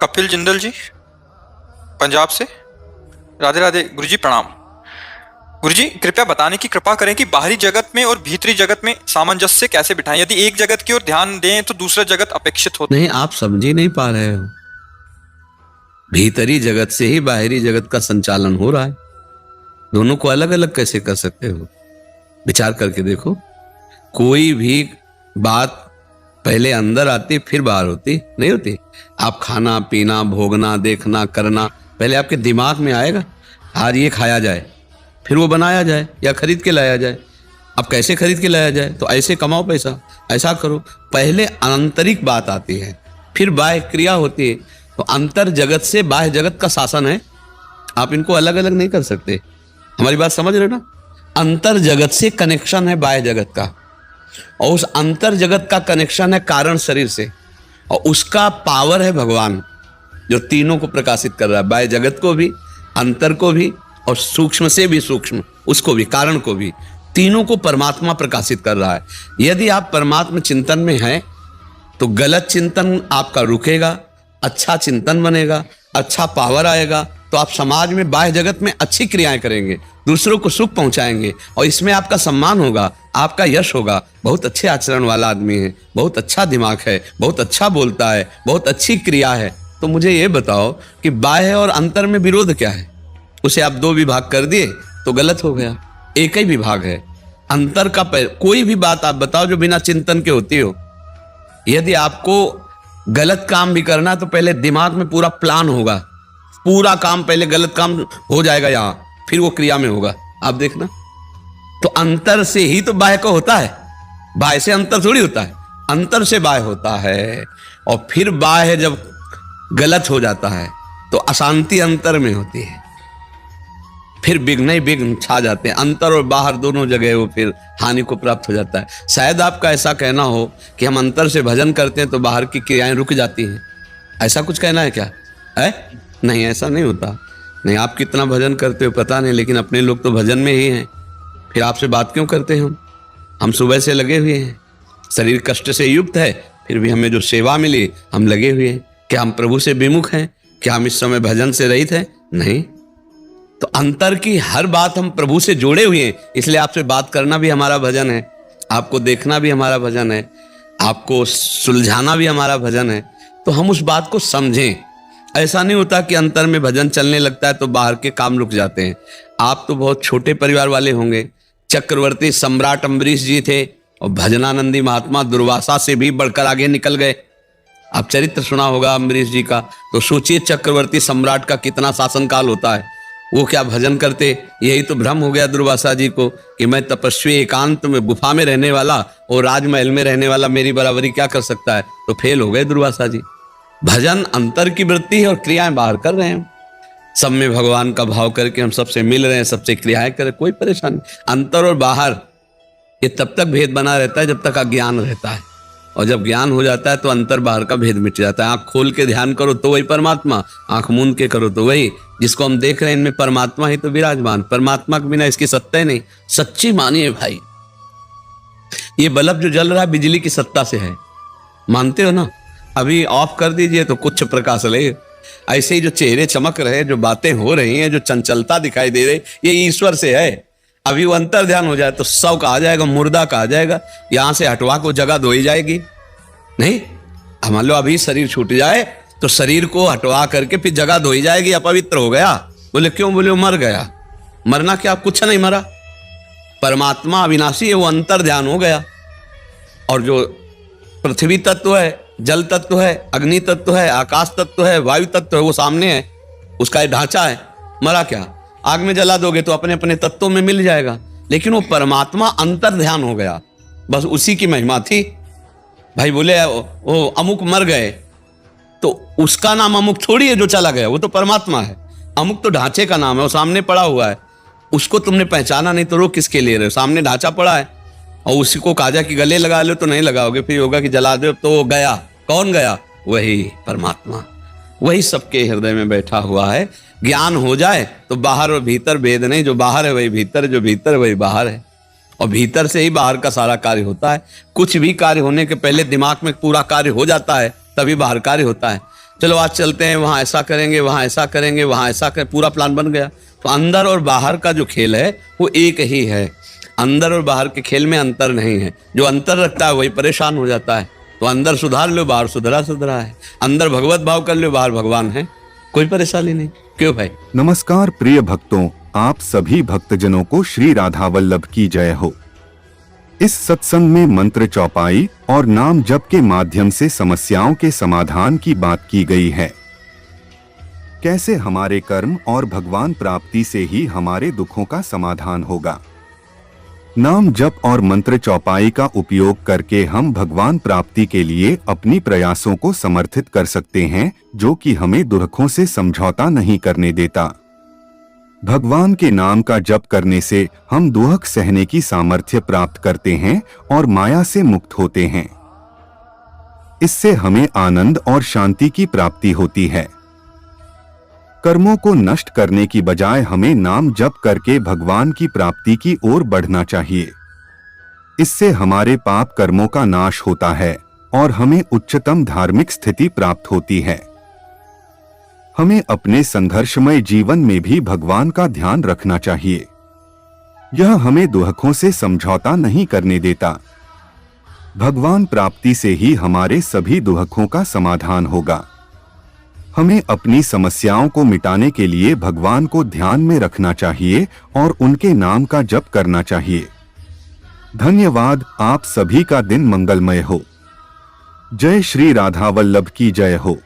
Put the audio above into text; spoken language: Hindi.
कपिल जिंदल जी, पंजाब से। राधे राधे गुरुजी, प्रणाम। गुरुजी, कृपया बताने की कृपा करें कि बाहरी जगत में और भीतरी जगत में सामंजस्य कैसे बिठाएं। यदि एक जगत की ओर ध्यान दें तो दूसरा जगत अपेक्षित होता नहीं, आप समझ ही नहीं पा रहे हो। भीतरी जगत से ही बाहरी जगत का संचालन हो रहा है। दोनों को अलग अलग कैसे कर सकते हो? विचार करके देखो। कोई भी बात पहले अंदर आती फिर बाहर होती नहीं होती। आप खाना पीना भोगना देखना करना पहले आपके दिमाग में आएगा, आज ये खाया जाए, फिर वो बनाया जाए या खरीद के लाया जाए। अब कैसे खरीद के लाया जाए? तो ऐसे कमाओ पैसा, ऐसा करो। पहले आंतरिक बात आती है, फिर बाह्य क्रिया होती है। तो अंतर जगत से बाह्य जगत का शासन है। आप इनको अलग अलग नहीं कर सकते। हमारी बात समझ रहे हो ना? अंतर जगत से कनेक्शन है बाह्य जगत का, और उस अंतर जगत का कनेक्शन है कारण शरीर से, और उसका पावर है भगवान, जो तीनों को प्रकाशित कर रहा है। बाह्य जगत को भी, अंतर को भी, और सूक्ष्म से भी सूक्ष्म उसको भी, कारण को भी, तीनों को परमात्मा प्रकाशित कर रहा है। यदि आप परमात्मा चिंतन में हैं तो गलत चिंतन आपका रुकेगा, अच्छा चिंतन बनेगा, अच्छा पावर आएगा। तो आप समाज में बाह्य जगत में अच्छी क्रियाएं करेंगे, दूसरों को सुख पहुंचाएंगे, और इसमें आपका सम्मान होगा, आपका यश होगा। बहुत अच्छे आचरण वाला आदमी है, बहुत अच्छा दिमाग है, बहुत अच्छा बोलता है, बहुत अच्छी क्रिया है। तो मुझे ये बताओ कि बाह्य और अंतर में विरोध क्या है? उसे आप दो विभाग कर दिए तो गलत हो गया। एक ही विभाग है अंतर का। कोई भी बात आप बताओ जो बिना चिंतन के होती हो। यदि आपको गलत काम भी करना तो पहले दिमाग में पूरा प्लान होगा, पूरा काम पहले गलत काम हो जाएगा यहां, फिर वो क्रिया में होगा। आप देखना। तो अंतर से ही तो बाह्य का होता है, बाह्य से अंतर थोड़ी होता है, अंतर से बाह्य होता है। और फिर बाह्य जब गलत हो जाता है तो अशांति अंतर में होती है, फिर विघ्न ही विघ्न छा जाते हैं। अंतर और बाहर दोनों जगह वो फिर हानि को प्राप्त हो जाता है। शायद आपका ऐसा कहना हो कि हम अंतर से भजन करते हैं तो बाहर की क्रियाएं रुक जाती हैं, ऐसा कुछ कहना है क्या? है नहीं, ऐसा नहीं होता। नहीं, आप कितना भजन करते हो पता नहीं, लेकिन अपने लोग तो भजन में ही हैं। फिर आपसे बात क्यों करते हैं? हम सुबह से लगे हुए हैं, शरीर कष्ट से युक्त है, फिर भी हमें जो सेवा मिली हम लगे हुए हैं। क्या हम प्रभु से विमुख हैं? क्या हम इस समय भजन से रहित हैं? नहीं। तो अंतर की हर बात हम प्रभु से जोड़े हुए हैं, इसलिए आपसे बात करना भी हमारा भजन है, आपको देखना भी हमारा भजन है, आपको सुलझाना भी हमारा भजन है। तो हम उस बात को समझें। ऐसा नहीं होता कि अंतर में भजन चलने लगता है तो बाहर के काम रुक जाते हैं। आप तो बहुत छोटे परिवार वाले होंगे। चक्रवर्ती सम्राट अम्बरीश जी थे और भजनानंदी महात्मा दुर्वासा से भी बढ़कर आगे निकल गए। आप चरित्र सुना होगा अम्बरीश जी का, तो सोचिए चक्रवर्ती सम्राट का कितना शासनकाल होता है। वो क्या भजन करते? यही तो भ्रम हो गया दुर्वासा जी को कि मैं तपस्वी एकांत में गुफा में रहने वाला और राजमहल में रहने वाला मेरी बराबरी क्या कर सकता है। तो फेल हो गए दुर्वासा जी। भजन अंतर की वृत्ति है और क्रियाएं बाहर कर रहे हैं। सब में भगवान का भाव करके हम सबसे मिल रहे हैं, सबसे क्रियाएं करें, कोई परेशानी। अंतर और बाहर ये तब तक भेद बना रहता है जब तक अज्ञान रहता है, और जब ज्ञान हो जाता है तो अंतर बाहर का भेद मिट जाता है। आंख खोल के ध्यान करो तो वही परमात्मा, आंख मूंद के करो तो वही। जिसको हम देख रहे हैं इनमें परमात्मा ही तो विराजमान। परमात्मा के बिना इसकी सत्ता ही नहीं। सच्ची मानिए भाई, ये बल्ब जो जल रहा है बिजली की सत्ता से है, मानते हो ना? अभी ऑफ कर दीजिए तो कुछ प्रकाश ले। ऐसे ही जो चेहरे चमक रहे, जो बातें हो रही हैं, जो चंचलता दिखाई दे रही, ये ईश्वर से है। अभी वो अंतर ध्यान हो जाए तो सौ का आ जाएगा, मुर्दा का आ जाएगा, यहां से हटवा को जगह धोई जाएगी। नहीं, मान लो अभी शरीर छूट जाए तो शरीर को हटवा करके फिर जगह धोई जाएगी, अपवित्र हो गया। बोले क्यों? बोले वो मर गया। मरना क्या? कुछ नहीं मरा। परमात्मा अविनाशी है, वो अंतर ध्यान हो गया। और जो पृथ्वी तत्व है, जल तत्व है, अग्नि तत्व है, आकाश तत्व है, वायु तत्व है, वो सामने है, उसका एक ढांचा है। मरा क्या? आग में जला दोगे तो अपने अपने तत्वों में मिल जाएगा। लेकिन वो परमात्मा अंतर ध्यान हो गया, बस उसी की महिमा थी। भाई बोले वो अमुक मर गए तो उसका नाम अमुक थोड़ी है जो चला गया, वो तो परमात्मा है। अमुक तो ढांचे का नाम है, वो सामने पड़ा हुआ है, उसको तुमने पहचाना नहीं तो रो किसके लिए रहे हो? सामने ढांचा पड़ा है, और उसी को काजा की गले लगा लो तो नहीं लगाओगे, फिर होगा कि जला दो तो वो गया। कौन गया? वही परमात्मा, वही सबके हृदय में बैठा हुआ है। ज्ञान हो जाए तो बाहर और भीतर भेद नहीं, जो बाहर है वही भीतर, जो भीतर है वही बाहर है, और भीतर से ही बाहर का सारा कार्य होता है। कुछ भी कार्य होने के पहले दिमाग में पूरा कार्य हो जाता है, तभी बाहर कार्य होता है। चलो आज चलते हैं, वहां ऐसा करेंगे, वहां ऐसा करेंगे, वहां ऐसा करें, पूरा प्लान बन गया। तो अंदर और बाहर का जो खेल है वो एक ही है। अंदर और बाहर के खेल में अंतर नहीं है। जो अंतर रखता है वही परेशान हो जाता है। तो अंदर सुधार लो, बाहर सुधरा है। अंदर भगवत भाव कर लो, बाहर भगवान है, कोई परेशानी नहीं। क्यों भाई? नमस्कार प्रिय भक्तों, आप सभी भक्तजनों को श्री राधा वल्लभ की जय हो। इस सत्संग में मंत्र चौपाई और नाम जप के माध्यम से समस्याओं के समाधान की बात की गई है। कैसे हमारे कर्म और भगवान प्राप्ति से ही हमारे दुखों का समाधान होगा। नाम जप और मंत्र चौपाई का उपयोग करके हम भगवान प्राप्ति के लिए अपनी प्रयासों को समर्थित कर सकते हैं, जो कि हमें दुखों से समझौता नहीं करने देता। भगवान के नाम का जप करने से हम दुख सहने की सामर्थ्य प्राप्त करते हैं और माया से मुक्त होते हैं। इससे हमें आनंद और शांति की प्राप्ति होती है। कर्मों को नष्ट करने की बजाय हमें नाम जप करके भगवान की प्राप्ति की ओर बढ़ना चाहिए। इससे हमारे पाप कर्मों का नाश होता है और हमें उच्चतम धार्मिक स्थिति प्राप्त होती है। हमें अपने संघर्षमय जीवन में भी भगवान का ध्यान रखना चाहिए। यह हमें दुखों से समझौता नहीं करने देता। भगवान प्राप्ति से ही हमारे सभी दुखों का समाधान होगा। हमें अपनी समस्याओं को मिटाने के लिए भगवान को ध्यान में रखना चाहिए और उनके नाम का जप करना चाहिए। धन्यवाद। आप सभी का दिन मंगलमय हो। जय श्री राधा वल्लभ की जय हो।